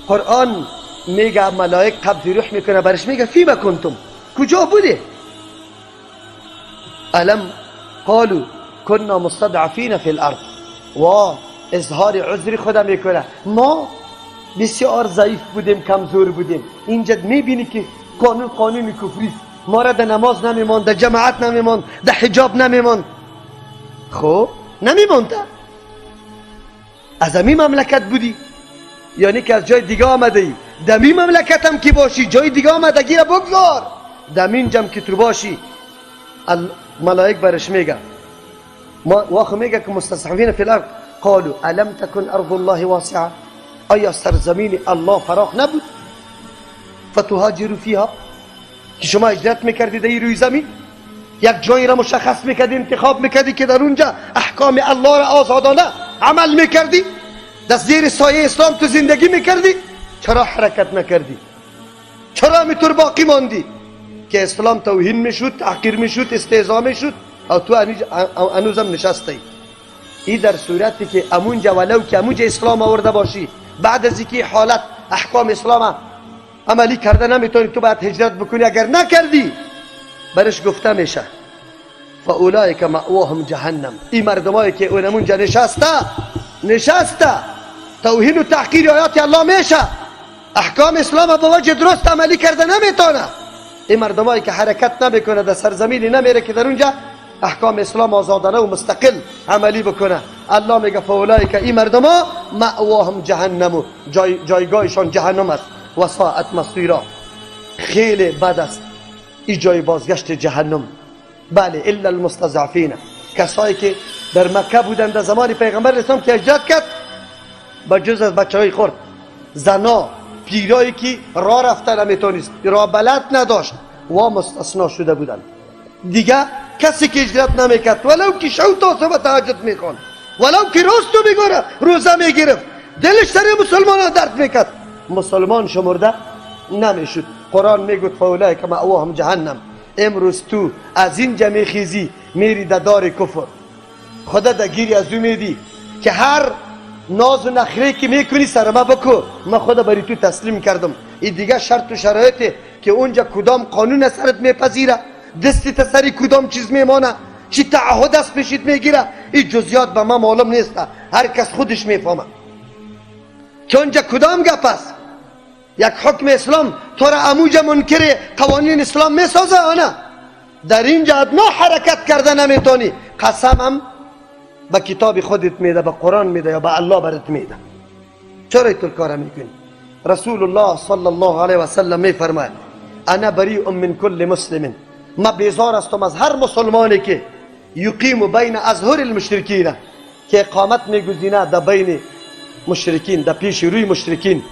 قرآن میگه ملائک قبض روح میکنه برش میگه فیما کنتم، کجا بوده؟ الم قالوا كنا مستضعفین فی الارض، و اظهار عذر خدا میکنه ما بسیار ضعیف بودیم، کمزور بودیم. اینجا میبینی که قانون کفریست، ما را در نماز نمیماند، در جماعت نمیماند، در حجاب نمیماند. خب نمیماند، از همین مملکت بودی، یعنی که از جای دیگه آمده ای. دمی مملکت هم که باشی، جای دیگه آمدگی را بگذار، دمین جم که تو باشی. ملائک برش میگه واخو میگه که مستضعفین فی الارض قالوا الم تکن ارض الله واسعه، آیا سرزمین الله فراخ نبود فتهاجروا فیها، که شما هجرت میکردی در روی زمین، یک جایی را مشخص میکردی، انتخاب میکردی که در اونجا احکام الله را آزادانه عمل میکردی، دست زیر سایه اسلام تو زندگی میکردی؟ چرا حرکت نکردی؟ چرا میتور باقی ماندی که اسلام توهین میشد، تحقیر میشد، استهزا میشد، او تو هنوزم نشستی؟ این در صورتی که امونجا ولو که امونجا اسلام آورده باشی، بعد از اینکه حالت احکام اسلام عملی کرده نمیتونی، تو باید هجرت بکنی. اگر نکردی برش گفته میشه فاولئک مأواهم جهنم، این مردمایی که اونمونجا نشسته توهین و تحقیر آیات الله میشه، احکام اسلام به وجه درست عملی کرده نمیتونه، این مردمایی که حرکت نمیکنه، در سرزمینی نمیره که در اونجا احکام اسلام آزادانه و مستقل عملی بکنه، الله میگه فاولئک، این مردما مأواهم جهنم، جایگاهشان جهنم است، و ساعت مصیرا، خیلی بد است این جای بازگشت جهنم. بله الا المستضعفین، کسایی که در مکه بودند در زمان پیغمبر اسلام که هجرت کرد، بجز از بچهای خرد، زنا، پیرایی که راه رفتن نمیتونست، راه بلد نداشت و مستثنا شده بودند. دیگه کسی که هجرت نمیکرد ولو که شو تا صبح تهجد میخوان، ولو که روز تو میگوره روزه میگرفت، دلش سر مسلمان درد میکرد، مسلمان شمرده نمیشد. قرآن میگوید فاولئک مأواهم جهنم. امروز تو از اینجا میخیزی میری در دار کفر، خدا در گیری از او میدی که هر ناز و نخره که میکنی سرما بکو، من خدا بری تو تسلیم کردم. این دیگه شرط و شرایطه که اونجا کدام قانون سرت میپذیره، دستی تسری کدام چیز میمانه، چی تعهد است پیشت میگیره، این جزیات به من معلوم نیسته، هر کس خودش میفهمه که اونجا کدام گپ است. یک حکم اسلام تو را اموجا منکر قوانین اسلام میسازه آنه، در اینجا ادنا حرکت کرده نمیتونی، قسمم به کتاب خودت میده، به قرآن میده یا به الله برات میده. چرا اینطور کار میکنی؟ رسول الله صلی الله علیه و سلم میفرماید انا بریء من کل مسلم، ما بیزار هستم از هر مسلمانی که یقیم بین اظهر المشرکین، که اقامت میگزینه در بین مشرکین، در پیش روی مشرکین،